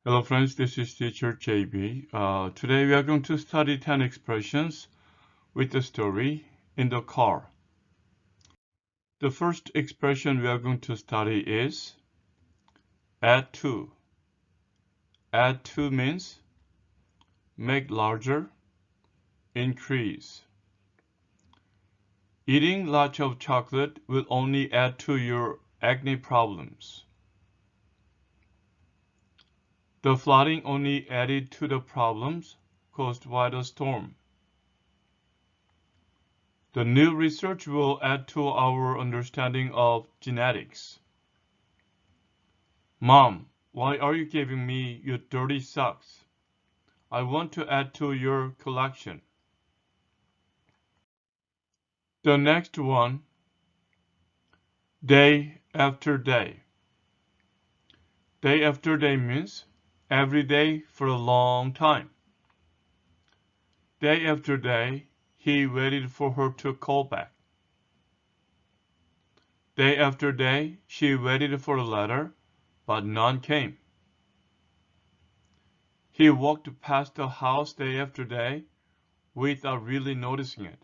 Hello friends, this is teacher JB. Today we are going to study 10 expressions with the story in the car. The first expression we are going to study is add to. Add to means make larger, increase. Eating lots of chocolate will only add to your acne problems. The flooding only added to the problems caused by the storm. The new research will add to our understanding of genetics. Mom, why are you giving me your dirty socks? I want to add to your collection. The next one, day after day. Day after day means every day for a long time. Day after day, he waited for her to call back. Day after day, she waited for a letter, but none came. He walked past the house day after day without really noticing it.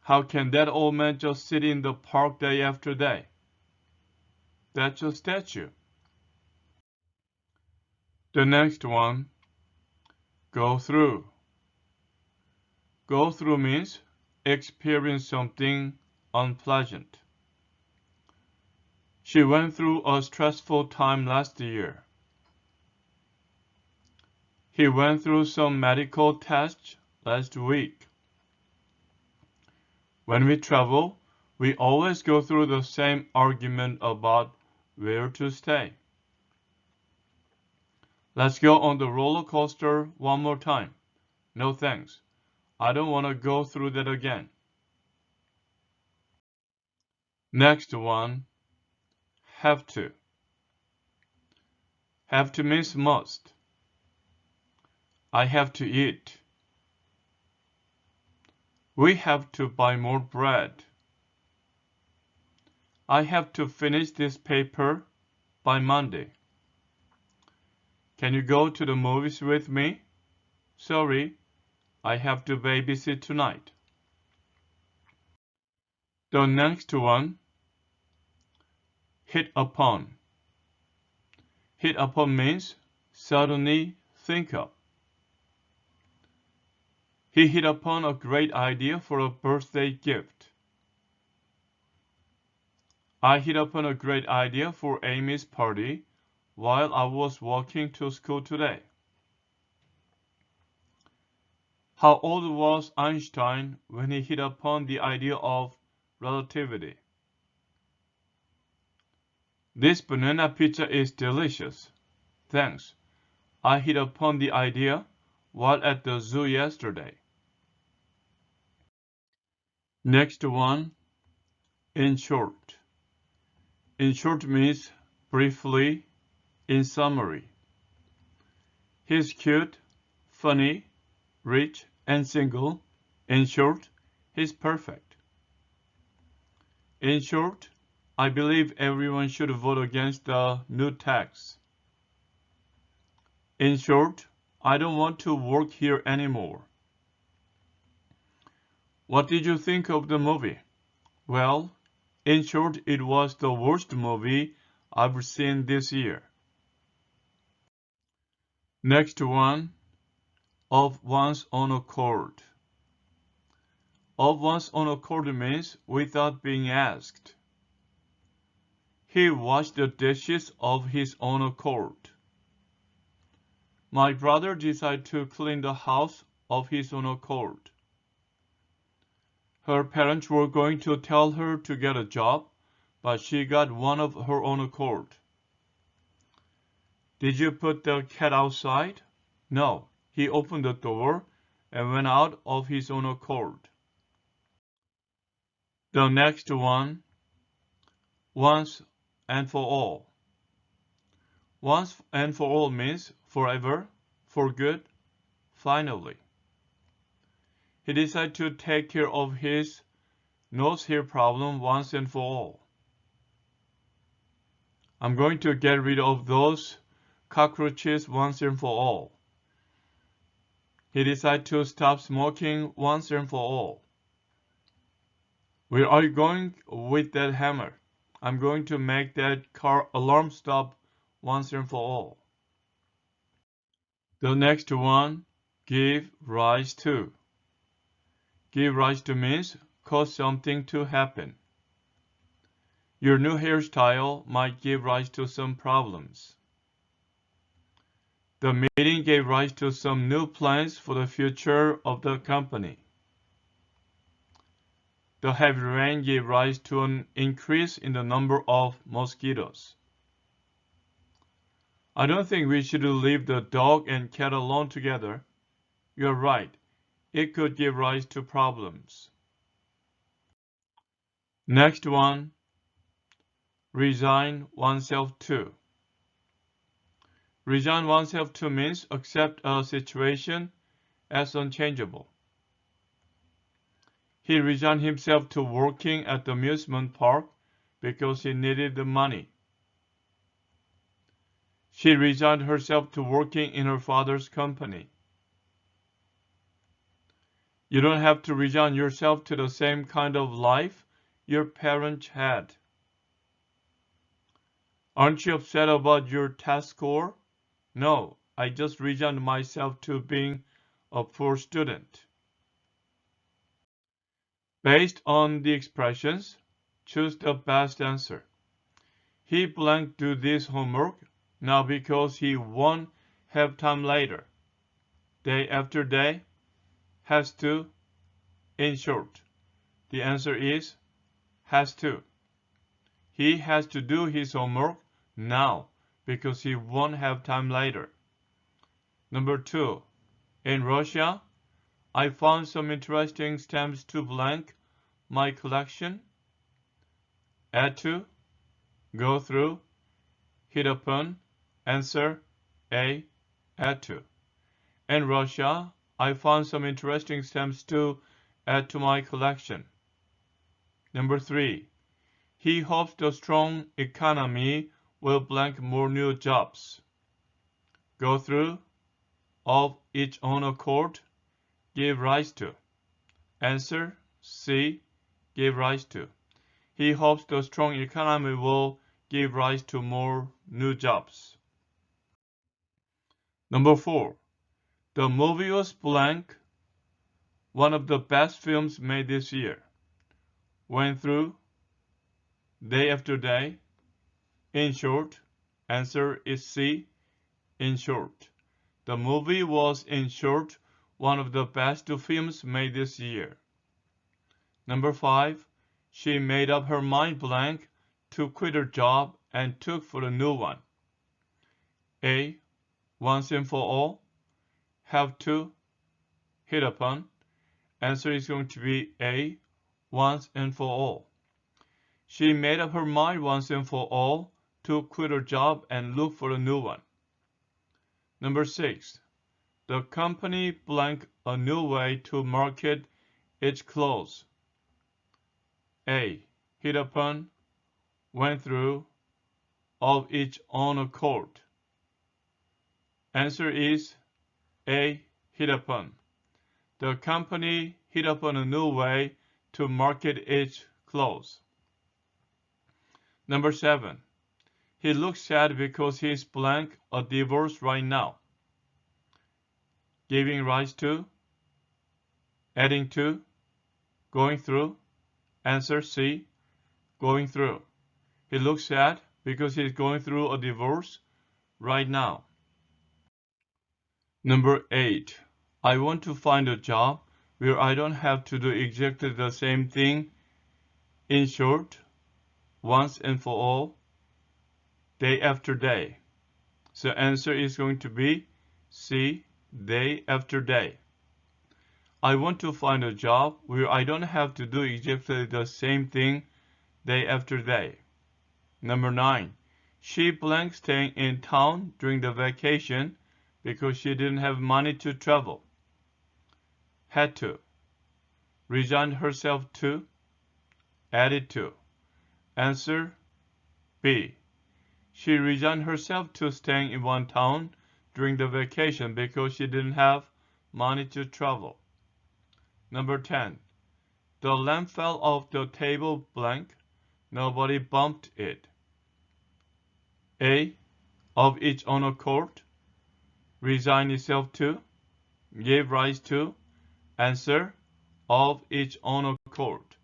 How can that old man just sit in the park day after day? That's a statue. The next one, go through. Go through means experience something unpleasant. She went through a stressful time last year. He went through some medical tests last week. When we travel, we always go through the same argument about where to stay. Let's go on the roller coaster one more time. No thanks. I don't want to go through that again. Next one, have to. Have to means must. I have to eat. We have to buy more bread. I have to finish this paper by Monday. Can you go to the movies with me? Sorry, I have to babysit tonight. The next one, hit upon. Hit upon means suddenly think of. He hit upon a great idea for a birthday gift. I hit upon a great idea for Amy's party while I was walking to school today. How old was Einstein when he hit upon the idea of relativity? This banana pizza is delicious. Thanks. I hit upon the idea while at the zoo yesterday. Next one, in short. In short means briefly, in summary. He's cute, funny, rich, and single. In short, he's perfect. In short, I believe everyone should vote against the new tax. In short, I don't want to work here anymore. What did you think of the movie? Well, in short, it was the worst movie I've seen this year. Next one, of one's own accord. Of one's own accord means without being asked. He washed the dishes of his own accord. My brother decided to clean the house of his own accord. Her parents were going to tell her to get a job, but she got one of her own accord. Did you put the cat outside? No, he opened the door and went out of his own accord. The next one, once and for all. Once and for all means forever, for good, finally. He decided to take care of his nose hair problem once and for all. I'm going to get rid of those cockroaches once and for all. He decided to stop smoking once and for all. Where are you going with that hammer? I'm going to make that car alarm stop once and for all. The next one, give rise to. Give rise to means cause something to happen. Your new hairstyle might give rise to some problems. The meeting gave rise to some new plans for the future of the company. The heavy rain gave rise to an increase in the number of mosquitoes. I don't think we should leave the dog and cat alone together. You're right. It could give rise to problems. Next one, resign oneself to. Resign oneself to means accept a situation as unchangeable. He resigned himself to working at the amusement park because he needed the money. She resigned herself to working in her father's company. You don't have to resign yourself to the same kind of life your parents had. Aren't you upset about your test score? No, I just resigned myself to being a poor student. Based on the expressions, choose the best answer. He blank do this homework now because he won't have time later. Day after day, has to. In short, the answer is has to. He has to do his homework now because he won't have time later. Number 2. In Russia, I found some interesting stamps to blank my collection. Add to, go through, hit upon, answer A, add to. In Russia, I found some interesting stamps to add to my collection. Number 3. He hopes the strong economy will blank more new jobs. Go through, of its own accord, give rise to. Answer C, give rise to. He hopes the strong economy will give rise to more new jobs. Number 4. The movie was blank, one of the best films made this year. Went through, day after day. In short, answer is C, in short. The movie was, in short, one of the best films made this year. Number 5. She made up her mind blank to quit her job and took for a new one. A. Once and for all. Have to. Hit upon. Answer is going to be A. Once and for all. She made up her mind once and for all to quit her job and look for a new one. Number 6. The company blank a new way to market its clothes. A. Hit upon, went through, of its own accord. Answer is A. Hit upon. The company hit upon a new way to market its clothes. Number 7. He looks sad because he's blank a divorce right now. Giving rise to, adding to, going through. Answer C, going through. He looks sad because he's going through a divorce right now. Number 8. I want to find a job where I don't have to do exactly the same thing. In short, once and for all, day after day. So answer is going to be C, day after day. I want to find a job where I don't have to do exactly the same thing day after day. Number 9. She blank staying in town during the vacation because she didn't have money to travel. Had to. Resigned herself to. Added to. Answer B. She resigned herself to staying in one town during the vacation because she didn't have money to travel. Number 10. The lamp fell off the table blank. Nobody bumped it. A. Of its own accord. Resigned itself to. Gave rise to. Answer. Of its own accord.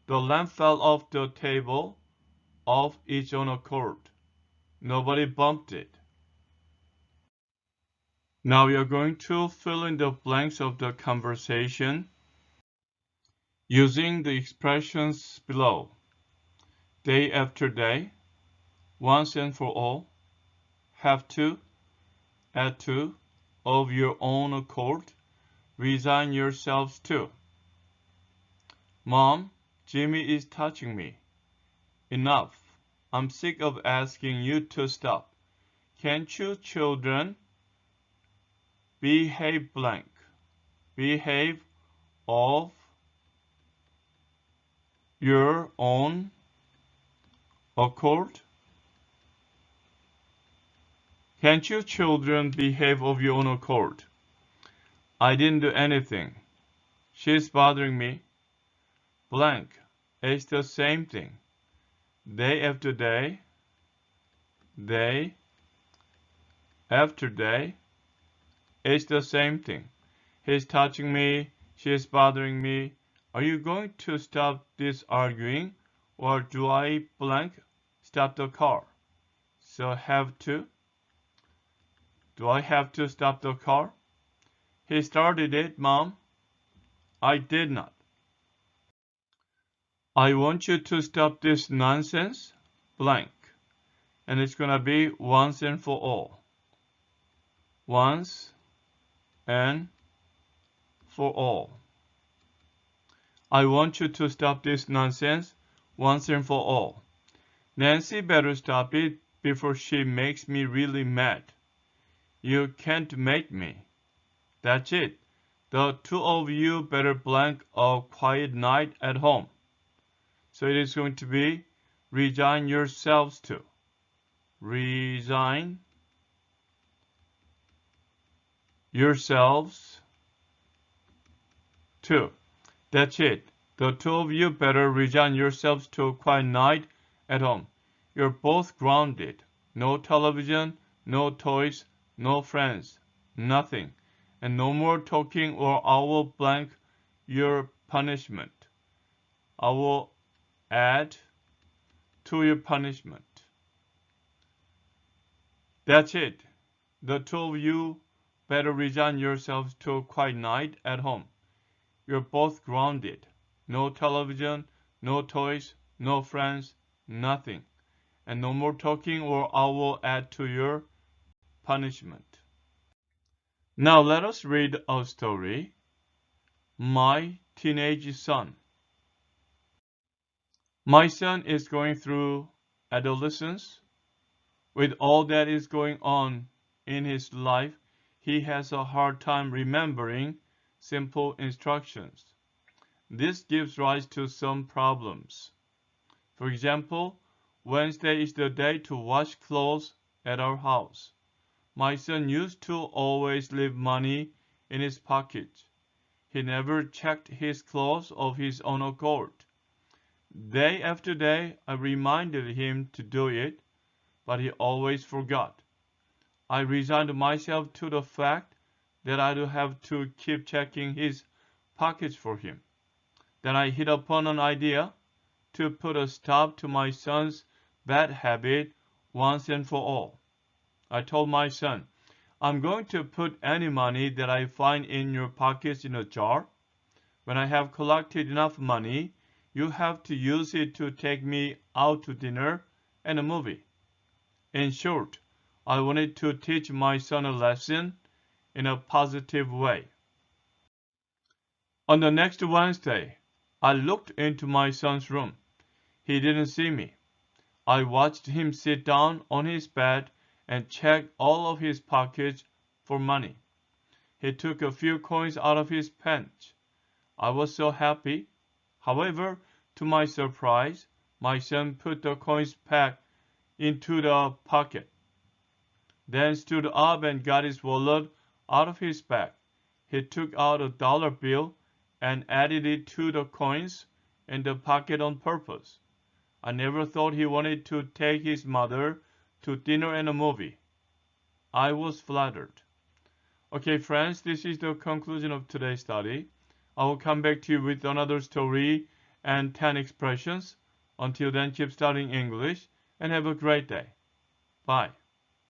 The lamp fell off the table of its own accord. Nobody bumped it. Now we are going to fill in the blanks of the conversation using the expressions below. Day after day, once and for all, have to, add to, of your own accord, resign yourselves to. Mom, Jimmy is touching me. Enough. I'm sick of asking you to stop. Can't you children behave blank? Behave of your own accord? Can't you children behave of your own accord? I didn't do anything. She's bothering me. Blank. It's the same thing. Day after day. Day after day. It's the same thing. He's touching me. She's bothering me. Are you going to stop this arguing? Or do I blank stop the car? So have to. Do I have to stop the car? He started it, Mom. I did not. I want you to stop this nonsense, blank. And it's going to be once and for all. Once and for all. I want you to stop this nonsense once and for all. Nancy better stop it before she makes me really mad. You can't make me. That's it. The two of you better blank a quiet night at home. So it is going to be resign yourselves to. Resign yourselves to. That's it. The two of you better resign yourselves to a quiet night at home. You're both grounded. No television, no toys, no friends, nothing. And no more talking or I will blank your punishment. I will add to your punishment. That's it. The two of you better resign yourselves to a quiet night at home. You're both grounded. No television, no toys, no friends, nothing. And no more talking or I will add to your punishment. Now let us read a story. My teenage son. My son is going through adolescence. With all that is going on in his life, he has a hard time remembering simple instructions. This gives rise to some problems. For example, Wednesday is the day to wash clothes at our house. My son used to always leave money in his pocket. He never checked his clothes of his own accord. Day after day, I reminded him to do it, but he always forgot. I resigned myself to the fact that I do have to keep checking his pockets for him. Then I hit upon an idea to put a stop to my son's bad habit once and for all. I told my son, I'm going to put any money that I find in your pockets in a jar. When I have collected enough money, you have to use it to take me out to dinner and a movie. In short, I wanted to teach my son a lesson in a positive way. On the next Wednesday, I looked into my son's room. He didn't see me. I watched him sit down on his bed and check all of his pockets for money. He took a few coins out of his pants. I was so happy. However, to my surprise, my son put the coins back into the pocket, then stood up and got his wallet out of his bag. He took out a dollar bill and added it to the coins in the pocket on purpose. I never thought he wanted to take his mother to dinner and a movie. I was flattered. Okay, friends, this is the conclusion of today's study. I will come back to you with another story and 10 expressions. Until then, keep studying English and have a great day. Bye.